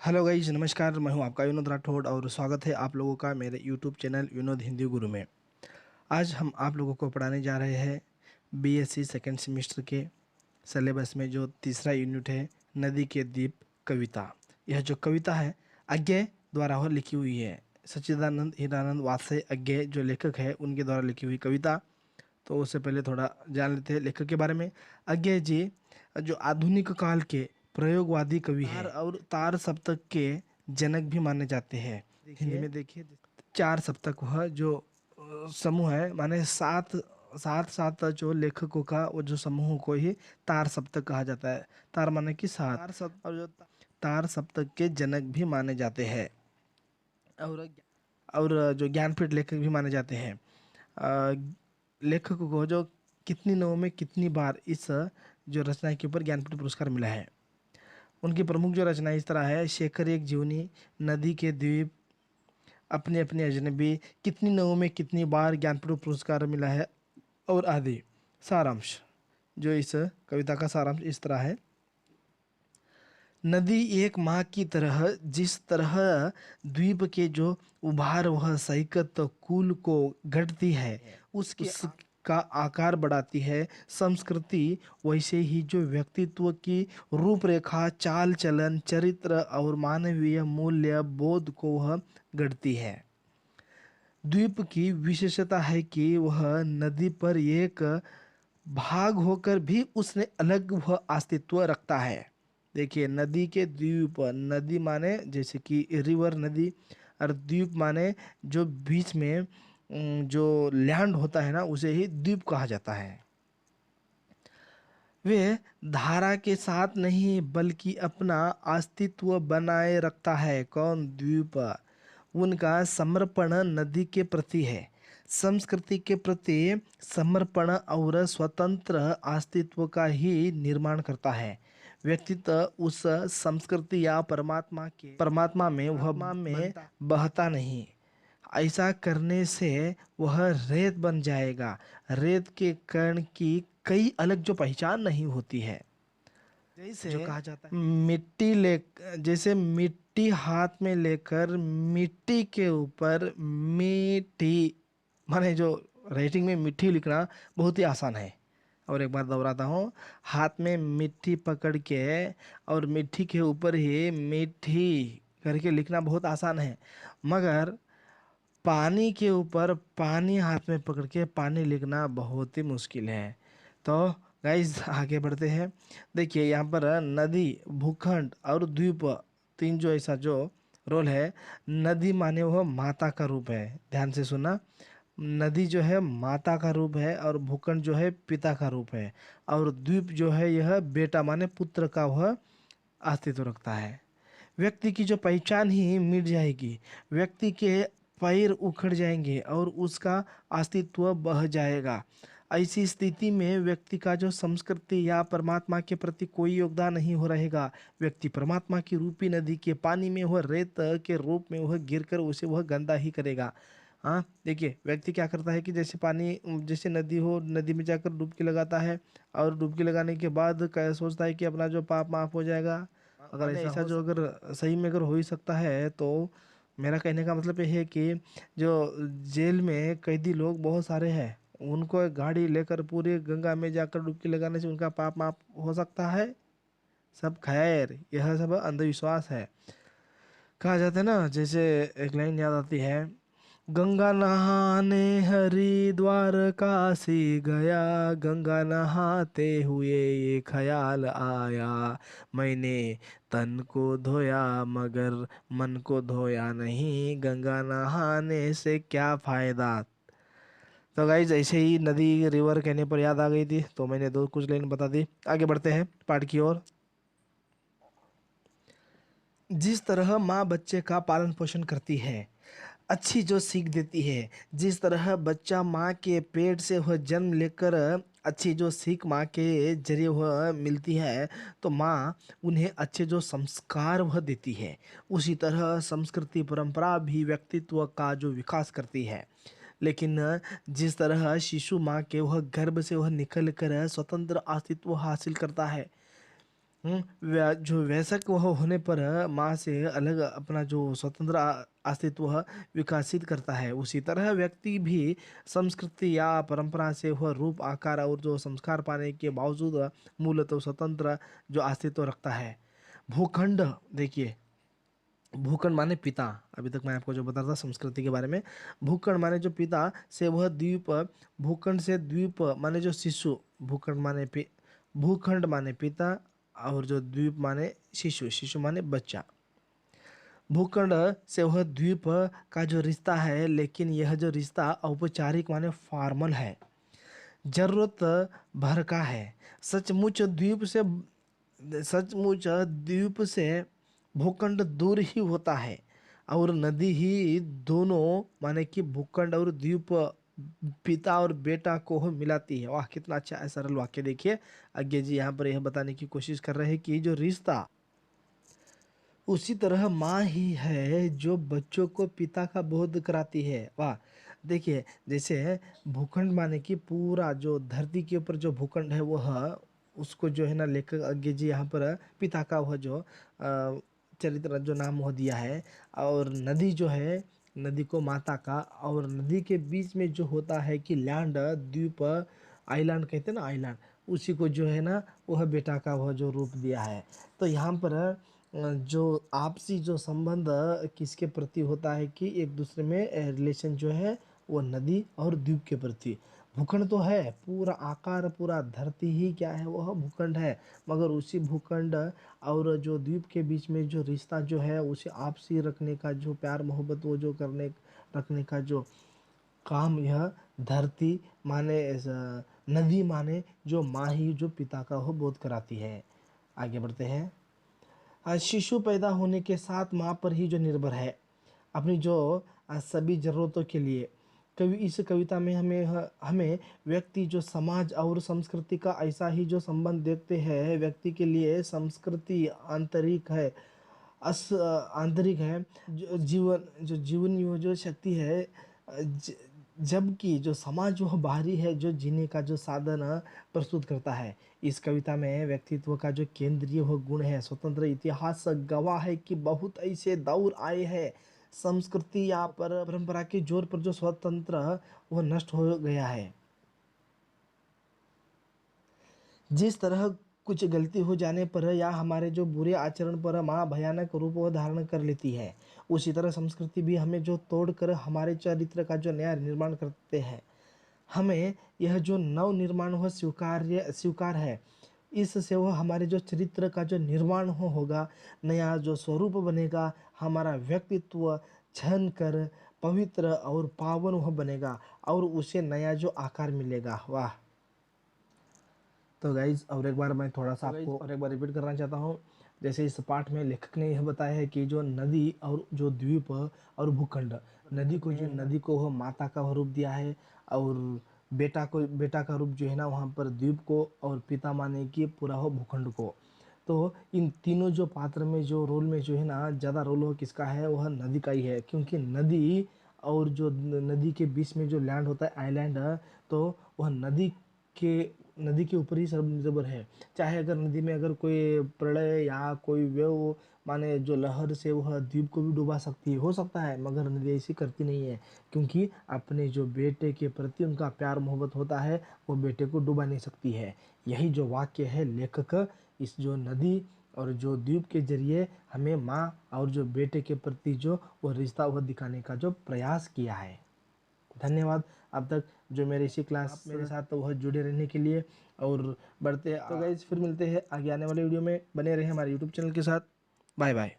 Hello guys, नमस्कार। मैं हूं आपका विनोद राठौड़ और स्वागत है आप लोगों का मेरे यूट्यूब चैनल विनोद हिंदी गुरु में। आज हम आप लोगों को पढ़ाने जा रहे हैं बीएससी सेकेंड सेमेस्टर के सिलेबस में जो तीसरा यूनिट है, नदी के द्वीप कविता। यह जो कविता है अज्ञे द्वारा वह लिखी हुई है। सच्चिदानंद हीरानंद वात्सय अज्ञे जो लेखक है उनके द्वारा लिखी हुई कविता। तो उससे पहले थोड़ा जान लेते हैं लेखक के बारे में। अज्ञे जी जो आधुनिक काल के प्रयोगवादी कवि हैं और तार सप्तक के जनक भी माने जाते हैं। हिंदी में देखिए, चार सप्तक वह जो समूह है, माने सात सात सात जो लेखकों का वो जो समूह को ही तार सप्तक कहा जाता है। तार माने कि सात, और जो तार सप्तक के जनक भी माने जाते हैं और जो ज्ञानपीठ लेखक भी माने जाते हैं। लेखक को जो कितनी नौ में कितनी बार इस जो रचना के ऊपर ज्ञानपीठ पुरस्कार मिला है। उनकी प्रमुख जो रचना इस तरह है: शेखर एक जीवनी, नदी के द्वीप, अपने अपने अजनबी, कितनी नौ में कितनी बार ज्ञानपीठ पुरस्कार मिला है और आदि। सारांश, जो इस कविता का सारांश इस तरह है: नदी एक माँ की तरह, जिस तरह द्वीप के जो उभार वह सैकत कुल को गढ़ती है, उसका आकार बढ़ाती है। संस्कृति वैसे ही जो व्यक्तित्व की रूपरेखा, चाल चलन, चरित्र और मानवीय मूल्य बोध को वह गढ़ती है। द्वीप की विशेषता है कि वह नदी पर एक भाग होकर भी उसने अलग वह अस्तित्व रखता है। देखिए, नदी के द्वीप, नदी माने जैसे कि रिवर नदी, और द्वीप माने जो बीच में जो लैंड होता है ना, उसे ही द्वीप कहा जाता है। वे धारा के साथ नहीं बल्कि अपना अस्तित्व बनाए रखता है। कौन? द्वीप। उनका समर्पण नदी के प्रति है, संस्कृति के प्रति समर्पण और स्वतंत्र अस्तित्व का ही निर्माण करता है। व्यक्तित्व उस संस्कृति या परमात्मा में बहता नहीं। ऐसा करने से वह रेत बन जाएगा। रेत के कण की कई अलग जो पहचान नहीं होती है। जैसे जो कहा जाता है, जैसे मिट्टी हाथ में लेकर मिट्टी के ऊपर मीठी, माने जो राइटिंग में मिट्टी लिखना बहुत ही आसान है। और एक बार दोहराता हूँ, हाथ में मिट्टी पकड़ के और मिट्टी के ऊपर ही मीठी करके लिखना बहुत आसान है, मगर पानी के ऊपर पानी हाथ में पकड़ के पानी लिखना बहुत ही मुश्किल है। तो गाइस, आगे बढ़ते हैं। देखिए, यहाँ पर नदी, भूखंड और द्वीप, तीन जो ऐसा जो रोल है। नदी माने वह माता का रूप है, ध्यान से सुना। नदी जो है माता का रूप है और भूखंड जो है पिता का रूप है, और द्वीप जो है यह बेटा माने पुत्र का वह अस्तित्व रखता है। व्यक्ति की जो पहचान ही मिट जाएगी, व्यक्ति के पैर उखड़ जाएंगे और उसका अस्तित्व बह जाएगा। ऐसी स्थिति में व्यक्ति का जो संस्कृति या परमात्मा के प्रति कोई योगदान नहीं हो रहेगा। व्यक्ति परमात्मा की रूपी नदी के पानी में वह रेत के रूप में वह गिरकर उसे वह गंदा ही करेगा। हाँ, देखिए, व्यक्ति क्या करता है कि जैसे पानी, जैसे नदी हो, नदी में जाकर डुबकी लगाता है और डुबकी लगाने के बाद क्या सोचता है कि अपना जो पाप माफ हो जाएगा। अगर ऐसा जो अगर सही में अगर हो ही सकता है, तो मेरा कहने का मतलब ये है कि जो जेल में कैदी लोग बहुत सारे हैं, उनको एक गाड़ी लेकर पूरी गंगा में जाकर डुबकी लगाने से उनका पाप माफ हो सकता है। सब खैर, यह सब अंधविश्वास है। कहा जाता है ना, जैसे एक लाइन याद आती है: गंगा नहाने हरिद्वार काशी गया, गंगा नहाते हुए ये ख्याल आया, मैंने तन को धोया मगर मन को धोया नहीं, गंगा नहाने से क्या फायदा। तो गाइज, ऐसे ही नदी, रिवर कहने पर याद आ गई थी, तो मैंने दो कुछ लाइन बता दी। आगे बढ़ते हैं पाठ की ओर। जिस तरह माँ बच्चे का पालन पोषण करती है, अच्छी जो सीख देती है, जिस तरह बच्चा माँ के पेट से वह जन्म लेकर अच्छी जो सीख माँ के जरिए वह मिलती है, तो माँ उन्हें अच्छे जो संस्कार वह देती है। उसी तरह संस्कृति परंपरा भी व्यक्तित्व का जो विकास करती है। लेकिन जिस तरह शिशु माँ के वह गर्भ से वह निकल कर स्वतंत्र अस्तित्व हासिल करता है, जो वयस्क वह होने पर माँ से अलग अपना जो स्वतंत्र अस्तित्व वह विकसित करता है। उसी तरह व्यक्ति भी संस्कृति या परंपरा से वह रूप, आकार और जो संस्कार पाने के बावजूद मूलतः स्वतंत्र जो अस्तित्व रखता है। भूखंड, देखिए, भूखंड माने पिता। अभी तक मैं आपको जो बता रहा था संस्कृति के बारे में, भूखंड माने जो पिता से वह द्वीप, भूखंड से द्वीप माने जो शिशु, भूखंड माने भूखंड माने पिता और जो द्वीप माने शिशु, शिशु माने बच्चा। भूखंड से वह द्वीप का जो रिश्ता है, लेकिन यह जो रिश्ता औपचारिक माने फॉर्मल है, जरूरत भर का है। सचमुच द्वीप से सचमुच द्वीप से भूखंड दूर ही होता है और नदी ही दोनों माने कि भूखंड और द्वीप, पिता और बेटा को हो मिलाती है। वाह, कितना अच्छा है सरल वाक्य। देखिए आगे जी यहाँ पर यह बताने की कोशिश कर रहे हैं कि जो रिश्ता, उसी तरह माँ ही है जो बच्चों को पिता का बोध कराती है। वाह, देखिए जैसे भूखंड माने कि पूरा जो धरती के ऊपर जो भूखंड है वह, उसको जो है ना लेकर आगे जी यहाँ पर पिता का वह जो चरित्र जो नाम वह दिया है। और नदी जो है, नदी को माता का, और नदी के बीच में जो होता है कि लैंड, द्वीप, आइलैंड कहते हैं ना, आइलैंड, उसी को जो है ना वह बेटा का वह जो रूप दिया है। तो यहाँ पर जो आपसी जो संबंध किसके प्रति होता है कि एक दूसरे में रिलेशन जो है वो नदी और द्वीप के प्रति। भूखंड तो है पूरा आकार, पूरा धरती ही क्या है, वह भूखंड है, मगर उसी भूखंड और जो द्वीप के बीच में जो रिश्ता जो है उसे आपसी रखने का जो प्यार मोहब्बत वो जो करने रखने का जो काम, यह धरती माने नदी माने जो माँ ही जो पिता का वो बोध कराती है। आगे बढ़ते हैं। शिशु पैदा होने के साथ माँ पर ही जो निर्भर है अपनी जो सभी ज़रूरतों के लिए। कवि इस कविता में हमें व्यक्ति जो समाज और संस्कृति का ऐसा ही जो संबंध देखते हैं। व्यक्ति के लिए संस्कृति आंतरिक है, आंतरिक है, जो जीवन यो जो शक्ति है, जबकि जो समाज वह बाहरी है, जो जीने का जो साधन प्रस्तुत करता है। इस कविता में व्यक्तित्व का जो केंद्रीय वह गुण है स्वतंत्र। इतिहास गवाह है कि बहुत ऐसे दौर आए हैं संस्कृति या परंपरा के जोर पर जो स्वतंत्र वह नष्ट हो गया है। जिस तरह कुछ गलती हो जाने पर या हमारे जो बुरे आचरण पर माँ भयानक रूप वो धारण कर लेती है, उसी तरह संस्कृति भी हमें जो तोड़ कर हमारे चरित्र का जो नया निर्माण करते हैं। हमें यह जो नव निर्माण हो स्वीकार है। इससे वह हमारे जो चरित्र का जो निर्माण होगा, नया जो स्वरूप बनेगा, हमारा व्यक्तित्व छन कर पवित्र और पावन वह बनेगा और उसे नया जो आकार मिलेगा। वाह। तो गाइज और एक बार मैं थोड़ा सा आपको और एक बार रिपीट करना चाहता हूँ। जैसे इस पाठ में लेखक ने यह बताया है कि जो नदी और जो द्वीप और भूखंड, नदी को वह माता का वह रूप दिया है और बेटा का रूप जो है ना वहाँ पर द्वीप को, और पिता माने कि पूरा हो भूखंड को। तो इन तीनों जो पात्र में जो रोल में जो है ना ज़्यादा रोल हो किसका है, वह नदी का ही है, क्योंकि नदी और जो नदी के बीच में जो लैंड होता है, आइलैंड, तो वह नदी के ऊपर ही सब निर्भर है। चाहे अगर नदी में अगर कोई प्रलय या कोई वेव माने जो लहर से वह द्वीप को भी डुबा सकती है, हो सकता है, मगर नदी ऐसी करती नहीं है, क्योंकि अपने जो बेटे के प्रति उनका प्यार मोहब्बत होता है, वो बेटे को डुबा नहीं सकती है। यही जो वाक्य है लेखक इस जो नदी और जो द्वीप के जरिए हमें माँ और जो बेटे के प्रति जो वो रिश्ता वह दिखाने का जो प्रयास किया है। धन्यवाद अब तक जो मेरे इसी क्लास मेरे साथ वह जुड़े रहने के लिए। और बढ़ते तो गाइस फिर मिलते हैं आगे आने वाले वीडियो में। बने रहे हमारे यूट्यूब चैनल के साथ। Bye bye.